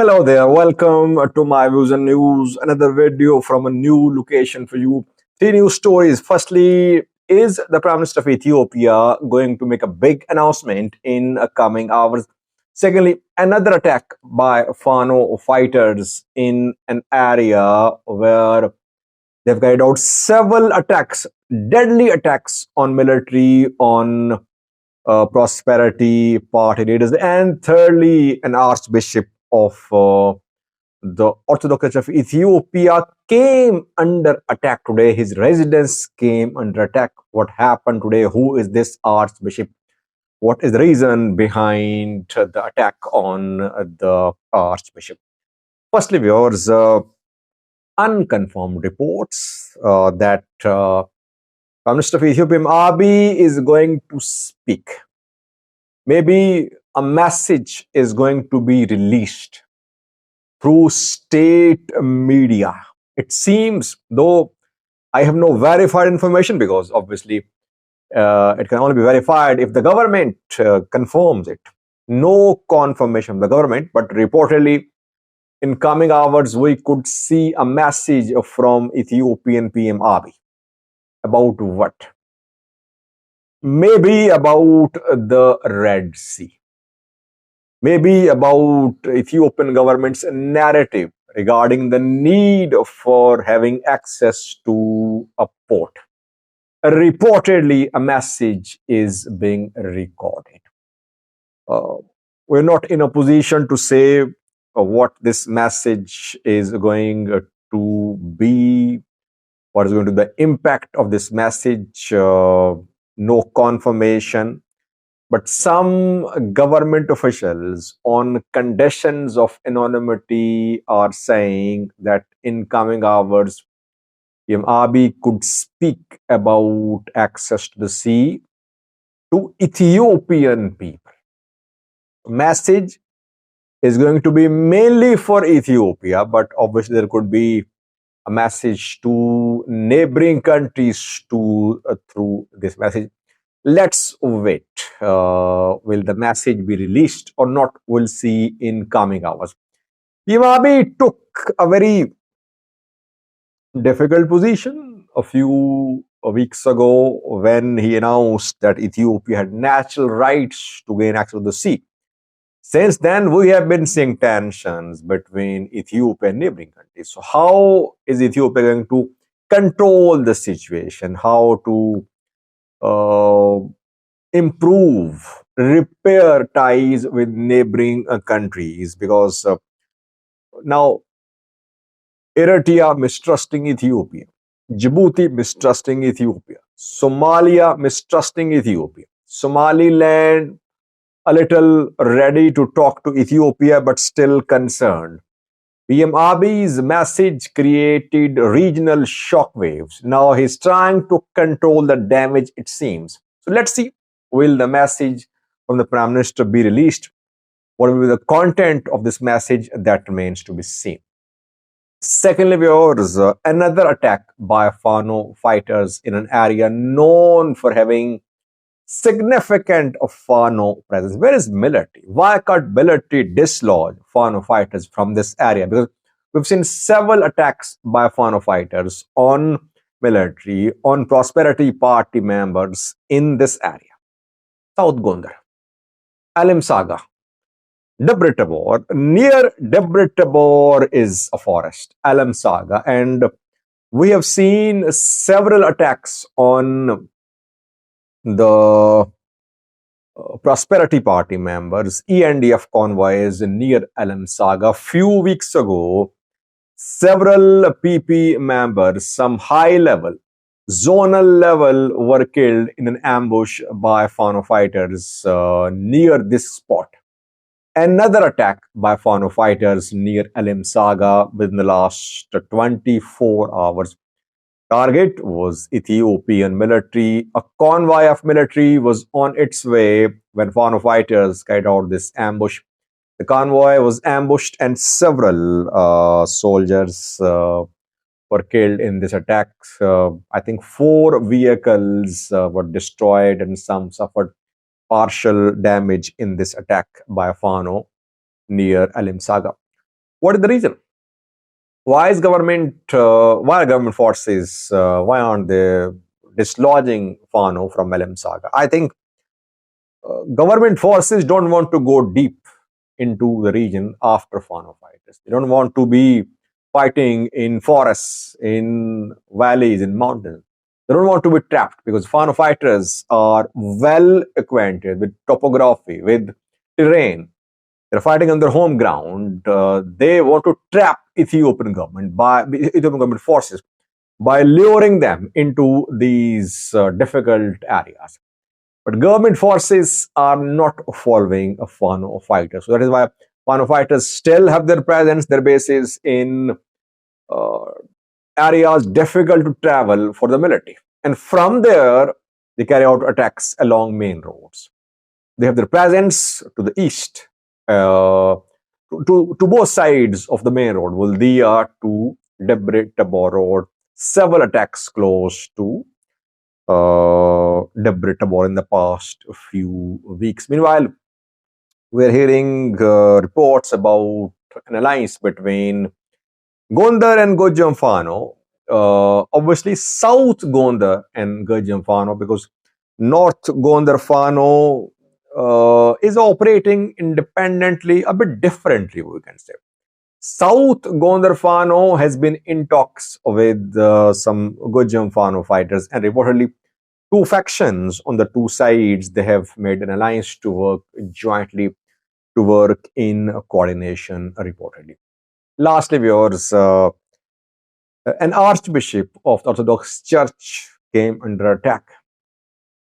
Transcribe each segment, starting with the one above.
Hello there, welcome to my views and news. Another video from a new location for you. Three news stories. Firstly, is the Prime Minister of Ethiopia going to make a big announcement in coming hours? Secondly, another attack by Fano fighters in an area where they've carried out several attacks, deadly attacks on military, on prosperity party leaders, and thirdly, an archbishop of the Orthodox Church of Ethiopia came under attack today. His residence came under attack. What happened today? Who is this archbishop? What is the reason behind the attack on the archbishop? Firstly, viewers, unconfirmed reports that Prime Minister of Ethiopia Abiy is going to speak. Maybe a message is going to be released through state media. It seems, though I have no verified information, because obviously it can only be verified if the government confirms it. No confirmation from the government, but reportedly in coming hours we could see a message from Ethiopian PM Abiy. About what? Maybe about the Red Sea. Maybe about Ethiopian government's narrative regarding the need for having access to a port. Reportedly, a message is being recorded. We're not in a position to say what this message is going to be, what is going to be the impact of this message. No confirmation. But some government officials, on conditions of anonymity, are saying that in coming hours, Abiy could speak about access to the sea to Ethiopian people. Message is going to be mainly for Ethiopia, but obviously there could be a message to neighboring countries through this message. Let's wait. Will the message be released or not? We'll see in coming hours. Abiy took a very difficult position a few weeks ago when he announced that Ethiopia had natural rights to gain access to the sea. Since then, we have been seeing tensions between Ethiopia and neighboring countries. So how is Ethiopia going to control the situation? How to improve, repair ties with neighboring countries? Because now Eritrea mistrusting Ethiopia, Djibouti mistrusting Ethiopia, Somalia mistrusting Ethiopia, Somaliland a little ready to talk to Ethiopia but still concerned. PM Abiy's message created regional shockwaves. Now he's trying to control the damage, it seems. So let's see, will the message from the Prime Minister be released? What will be the content of this message? That remains to be seen. Secondly, viewers, another attack by Fano fighters in an area known for having significant Fano presence. Where is military? Why can't military dislodge Fano fighters from this area? Because we've seen several attacks by Fano fighters on military, on prosperity party members in this area. South Gondar, Alim Saga, Debre Tabor. Near Debre Tabor is a forest, Alim Saga, and we have seen several attacks on the prosperity party members, ENDF convoys near Alam Saga. A few weeks ago, several PP members, some high level, zonal level, were killed in an ambush by Fano fighters near this spot. Another attack by Fano fighters near Alim Saga within the last 24 hours. Target was Ethiopian military. A convoy of military was on its way when Fano fighters carried out this ambush. The convoy was ambushed and several soldiers were killed in this attack. I think 4 vehicles were destroyed and some suffered partial damage in this attack by Fano near Alim Saga. What is the reason? Why is government? Why are government forces? Why aren't they dislodging Fano from Melim Saga? I think government forces don't want to go deep into the region after Fano fighters. They don't want to be fighting in forests, in valleys, in mountains. They don't want to be trapped because Fano fighters are well acquainted with topography, with terrain. They're fighting on their home ground. They want to trap Ethiopian government forces by luring them into these difficult areas. But government forces are not following a Fano fighters. So that is why Fano fighters still have their presence, their bases in uh, areas difficult to travel for the military. And from there, they carry out attacks along main roads. They have their presence to the east, to both sides of the main road, Vuldia to Debre Tabor Road. Several attacks close to Debre Tabor in the past few weeks. Meanwhile, we're hearing reports about an alliance between Gondar and Gojam Fano. Obviously, South Gondar and Gojam Fano, because North Gondar Fano is operating independently, a bit differently, we can say. South Gondar Fano has been in talks with some Gojam Fano fighters, and reportedly, two factions on the two sides, they have made an alliance to work jointly, to work in coordination, reportedly. Lastly, viewers, an archbishop of the Orthodox Church came under attack.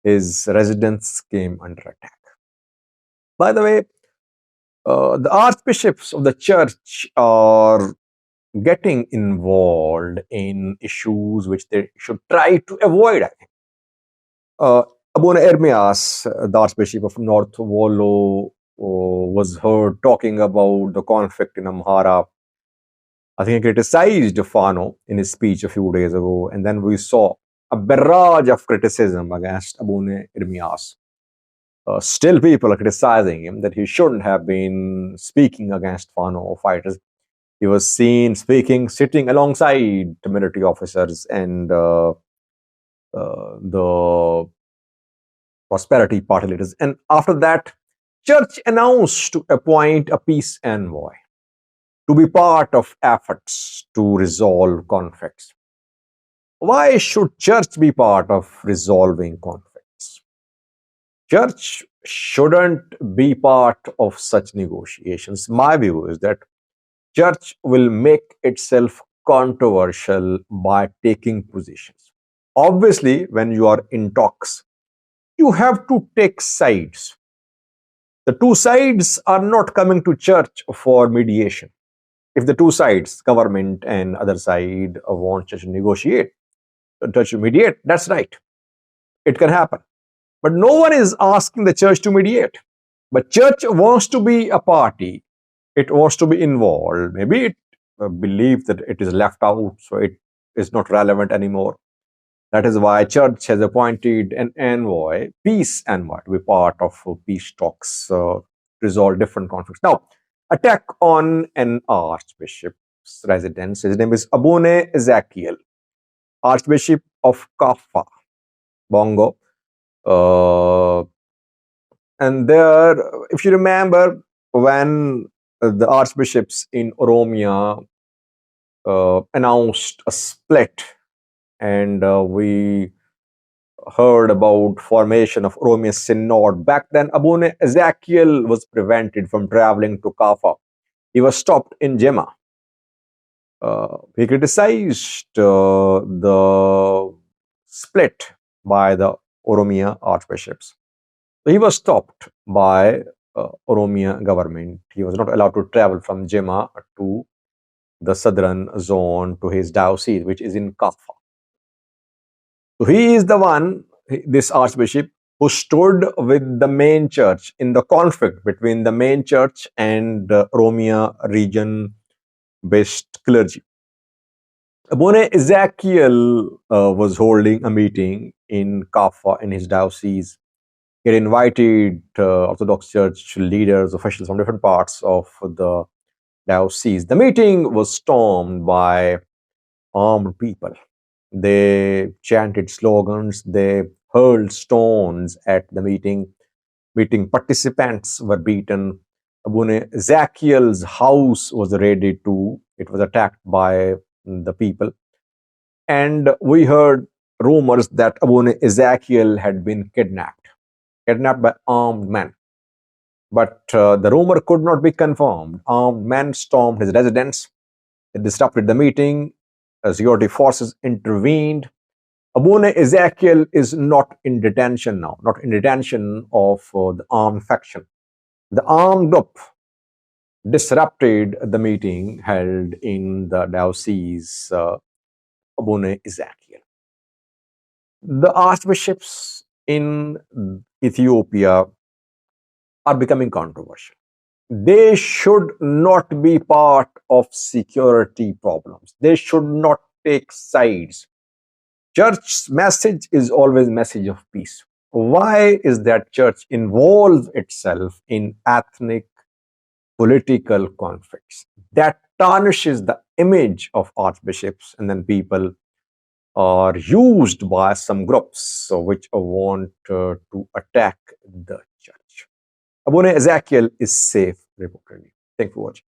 His residence came under attack. By the way, the archbishops of the church are getting involved in issues which they should try to avoid, I think. Abuna Ermias, the archbishop of North Volo, was heard talking about the conflict in Amhara. I think he criticized Fano in his speech a few days ago, and then we saw a barrage of criticism against Abuna Ermias. Still, people are criticizing him that he shouldn't have been speaking against Fano fighters. He was seen speaking, sitting alongside the military officers and the Prosperity Party leaders. And after that, Church announced to appoint a peace envoy to be part of efforts to resolve conflicts. Why should Church be part of resolving conflicts? Church shouldn't be part of such negotiations. My view is that Church will make itself controversial by taking positions. Obviously, when you are in talks, you have to take sides. The two sides are not coming to church for mediation. If the two sides, government and other side, want church to negotiate, church to mediate, that's right. It can happen. But no one is asking the church to mediate. But church wants to be a party. It wants to be involved. Maybe it believes that it is left out, so it is not relevant anymore. That is why church has appointed an envoy, peace envoy, to be part of peace talks, resolve different conflicts. Now, attack on an archbishop's residence. His name is Abune Ezekiel, Archbishop of Kaffa, Bongo. And there, if you remember, when the archbishops in Oromia announced a split, and we heard about formation of Oromia Synod. Back then, Abune Ezekiel was prevented from traveling to Kaffa. He was stopped in Jema. He criticized the split by the Oromia archbishops. So he was stopped by Oromia government. He was not allowed to travel from Jema to the southern zone to his diocese, which is in Kaffa. So he is the one, this archbishop, who stood with the main church in the conflict between the main church and the Oromia region-based clergy. Abune Ezekiel was holding a meeting in Kaffa in his diocese. He had invited Orthodox Church leaders, officials from different parts of the diocese. The meeting was stormed by armed people. They chanted slogans, they hurled stones at the meeting. Meeting participants were beaten. Abune Ezekiel's house was raided too. It was attacked by the people. And we heard rumors that Abune Ezekiel had been kidnapped by armed men. But the rumor could not be confirmed. Armed men stormed his residence. It disrupted the meeting. Security forces intervened. Abune Ezekiel is not in detention now, not in detention of the armed faction. The armed group disrupted the meeting held in the diocese Abune Ezekiel. The archbishops in Ethiopia are becoming controversial. They should not be part of security problems. They should not take sides. Church's message is always message of peace. Why is that church involves itself in ethnic political conflicts? That tarnishes the image of archbishops, and then people are used by some groups which want to attack the church. Abune Ezekiel is safe, reportedly. Thank you for watching.